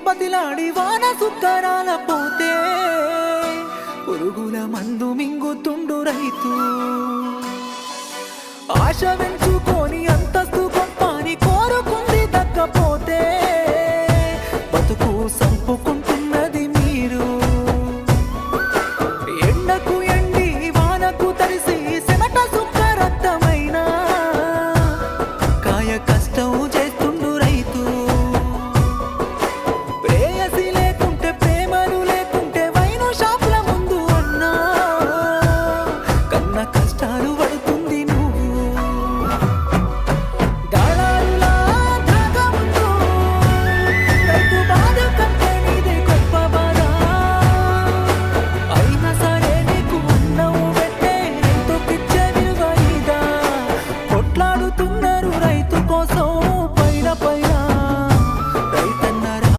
బతిలాడి వాన సుక్కరాల పోతే పురుగుల మందు మింగుతుండు రైతు. ఆశ వెంచుకొని అంతస్తు గొప్పని కోరుకుంది దక్కపోతే బతుకు